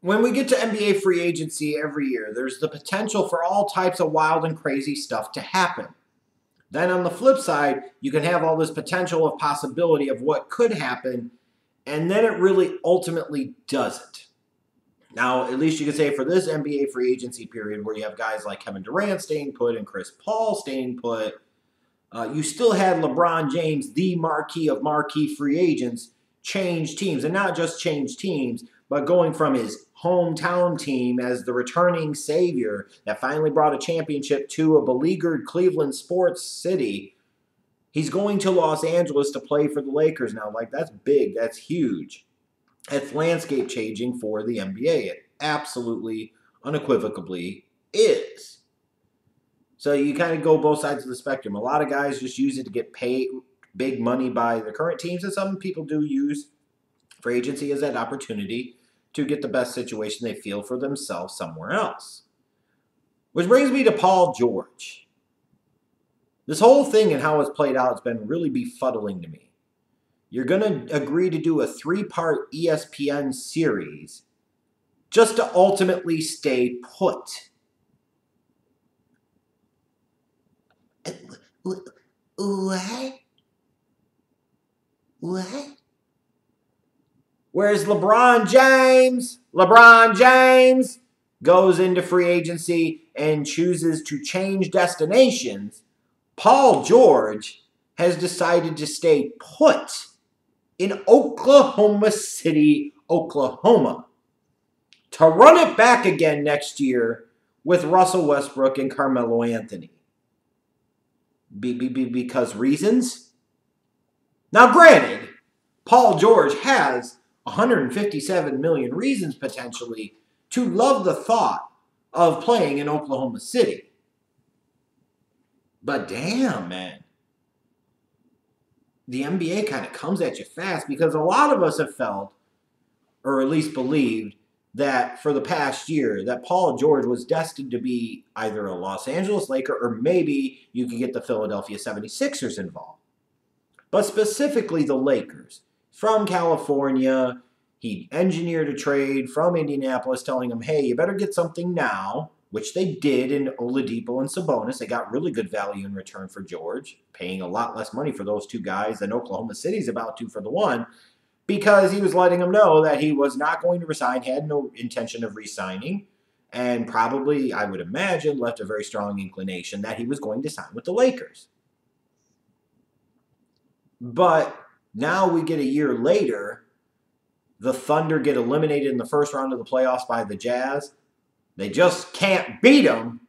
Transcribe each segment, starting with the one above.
When we get to NBA free agency every year, there's the potential for all types of wild and crazy stuff to happen. Then on the flip side, you can have all this potential of possibility of what could happen, and then it really ultimately doesn't. Now, at least you can say for this NBA free agency period where you have guys like Kevin Durant staying put and Chris Paul staying put, you still had LeBron James, the marquee of marquee free agents, change teams. And not just change teams, but going from his hometown team as the returning savior that finally brought a championship to a beleaguered Cleveland sports city. He's going to Los Angeles to play for the Lakers now. Like, that's big. That's huge. It's landscape changing for the NBA. It absolutely, unequivocally is. So you kind of go both sides of the spectrum. A lot of guys just use it to get paid big money by the current teams, and some people do use free agency as that opportunity to get the best situation they feel for themselves somewhere else. Which brings me to Paul George. This whole thing and how it's played out has been really befuddling to me. You're going to agree to do a 3-part ESPN series just to ultimately stay put. What? What? Whereas LeBron James goes into free agency and chooses to change destinations, Paul George has decided to stay put in Oklahoma City, Oklahoma, to run it back again next year with Russell Westbrook and Carmelo Anthony. Because reasons? Now, granted, Paul George has 157 million reasons potentially to love the thought of playing in Oklahoma City. But damn, man. The NBA kind of comes at you fast because a lot of us have felt, or at least believed, that for the past year that Paul George was destined to be either a Los Angeles Laker or maybe you could get the Philadelphia 76ers involved. But specifically the Lakers. From California, he engineered a trade from Indianapolis telling him, hey, you better get something now, which they did in Oladipo and Sabonis. They got really good value in return for George, paying a lot less money for those two guys than Oklahoma City's about to for the one, because he was letting them know that he was not going to resign, had no intention of resigning, and probably, I would imagine, left a very strong inclination that he was going to sign with the Lakers. But now we get a year later, the Thunder get eliminated in the first round of the playoffs by the Jazz. They just can't beat them.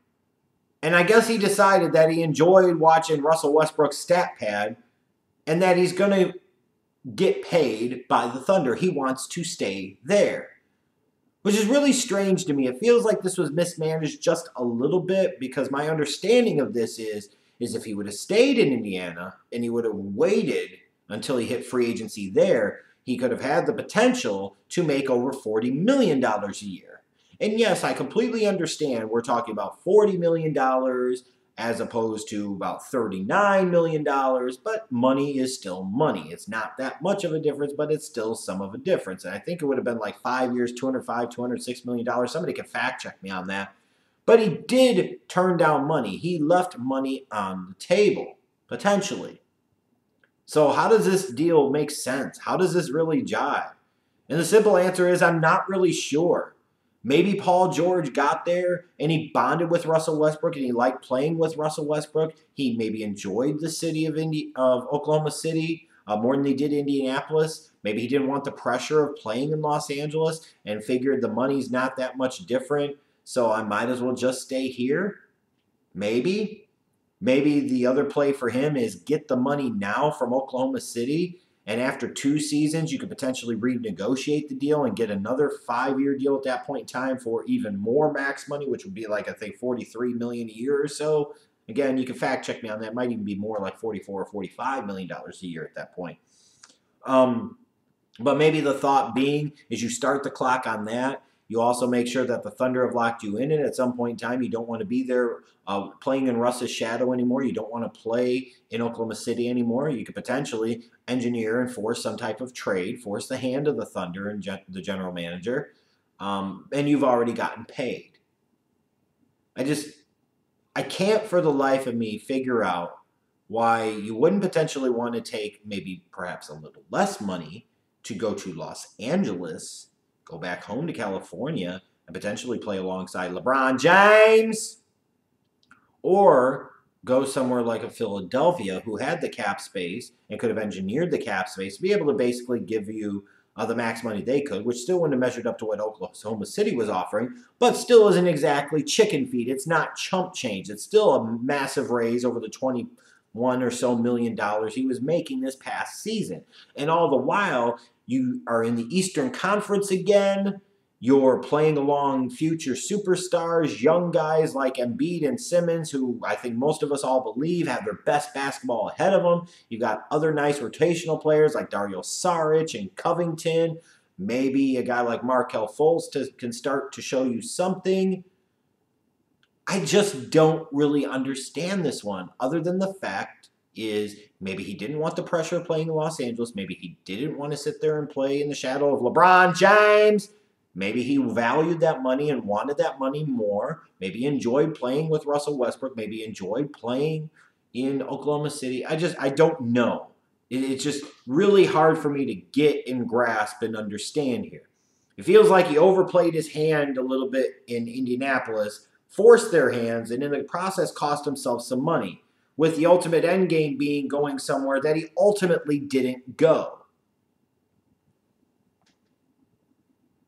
And I guess he decided that he enjoyed watching Russell Westbrook's stat pad and that he's going to get paid by the Thunder. He wants to stay there, which is really strange to me. It feels like this was mismanaged just a little bit because my understanding of this is if he would have stayed in Indiana and he would have waited until he hit free agency there, he could have had the potential to make over $40 million a year. And yes, I completely understand we're talking about $40 million as opposed to about $39 million, but money is still money. It's not that much of a difference, but it's still some of a difference. And I think it would have been like 5 years, $206 million. Somebody can fact check me on that. But he did turn down money. He left money on the table, potentially. So how does this deal make sense? How does this really jive? And the simple answer is I'm not really sure. Maybe Paul George got there and he bonded with Russell Westbrook and he liked playing with Russell Westbrook. He maybe enjoyed the city of Oklahoma City more than he did Indianapolis. Maybe he didn't want the pressure of playing in Los Angeles and figured the money's not that much different, so I might as well just stay here. Maybe. Maybe the other play for him is get the money now from Oklahoma City, and after 2 seasons, you could potentially renegotiate the deal and get another 5-year deal at that point in time for even more max money, which would be like, I think, $43 million a year or so. Again, you can fact check me on that. It might even be more like $44 or $45 million a year at that point. But maybe the thought being is you start the clock on that. You also make sure that the Thunder have locked you in, and at some point in time, you don't want to be there playing in Russ's shadow anymore. You don't want to play in Oklahoma City anymore. You could potentially engineer and force some type of trade, force the hand of the Thunder and the general manager and you've already gotten paid. I can't for the life of me figure out why you wouldn't potentially want to take maybe perhaps a little less money to go to Los Angeles, go back home to California, and potentially play alongside LeBron James, or go somewhere like a Philadelphia who had the cap space and could have engineered the cap space to be able to basically give you the max money they could, which still wouldn't have measured up to what Oklahoma City was offering, but still isn't exactly chicken feed. It's not chump change. It's still a massive raise over the $21 or so million he was making this past season. And all the while, you are in the Eastern Conference again. You're playing along future superstars, young guys like Embiid and Simmons, who I think most of us all believe have their best basketball ahead of them. You've got other nice rotational players like Dario Saric and Covington. Maybe a guy like Markelle Fultz can start to show you something. I just don't really understand this one, other than the fact is maybe he didn't want the pressure of playing in Los Angeles. Maybe he didn't want to sit there and play in the shadow of LeBron James. Maybe he valued that money and wanted that money more. Maybe he enjoyed playing with Russell Westbrook. Maybe he enjoyed playing in Oklahoma City. I don't know. It's just really hard for me to get and grasp and understand here. It feels like he overplayed his hand a little bit in Indianapolis, forced their hands, and in the process cost himself some money, with the ultimate end game being going somewhere that he ultimately didn't go.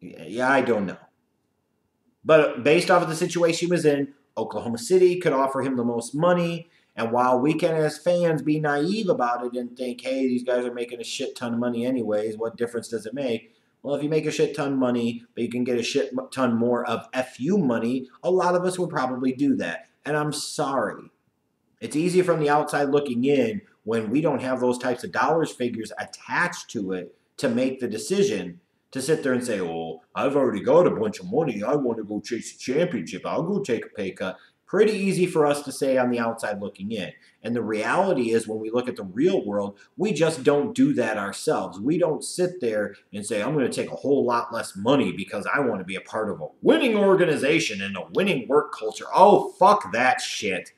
Yeah, I don't know. But based off of the situation he was in, Oklahoma City could offer him the most money. And while we can, as fans, be naive about it and think, hey, these guys are making a shit ton of money anyways, what difference does it make? Well, if you make a shit ton of money, but you can get a shit ton more of FU money, a lot of us would probably do that. And I'm sorry. It's easy from the outside looking in when we don't have those types of dollars figures attached to it to make the decision to sit there and say, oh, I've already got a bunch of money. I want to go chase a championship. I'll go take a pay cut. Pretty easy for us to say on the outside looking in. And the reality is when we look at the real world, we just don't do that ourselves. We don't sit there and say, I'm going to take a whole lot less money because I want to be a part of a winning organization and a winning work culture. Oh, fuck that shit.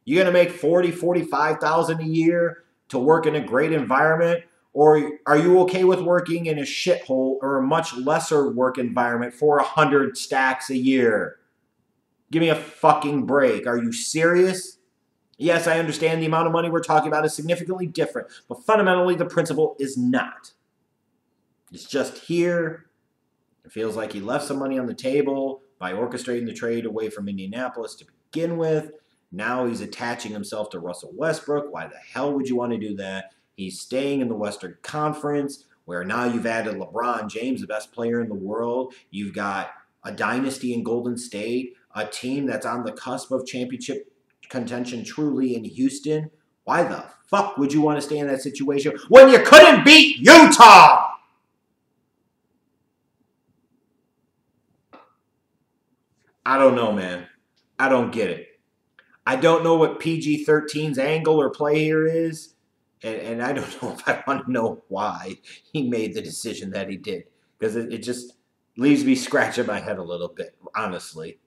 You're going to make $40,000, $45,000 a year to work in a great environment? Or are you okay with working in a shithole or a much lesser work environment for 100 stacks a year? Give me a fucking break. Are you serious? Yes, I understand the amount of money we're talking about is significantly different, but fundamentally the principle is not. It's just here. It feels like he left some money on the table by orchestrating the trade away from Indianapolis to begin with. Now he's attaching himself to Russell Westbrook. Why the hell would you want to do that? He's staying in the Western Conference, where now you've added LeBron James, the best player in the world. You've got a dynasty in Golden State, a team that's on the cusp of championship contention truly in Houston. Why the fuck would you want to stay in that situation when you couldn't beat Utah? I don't know, man. I don't get it. I don't know what PG-13's angle or play here is. And I don't know if I want to know why he made the decision that he did. Because it just leaves me scratching my head a little bit, honestly.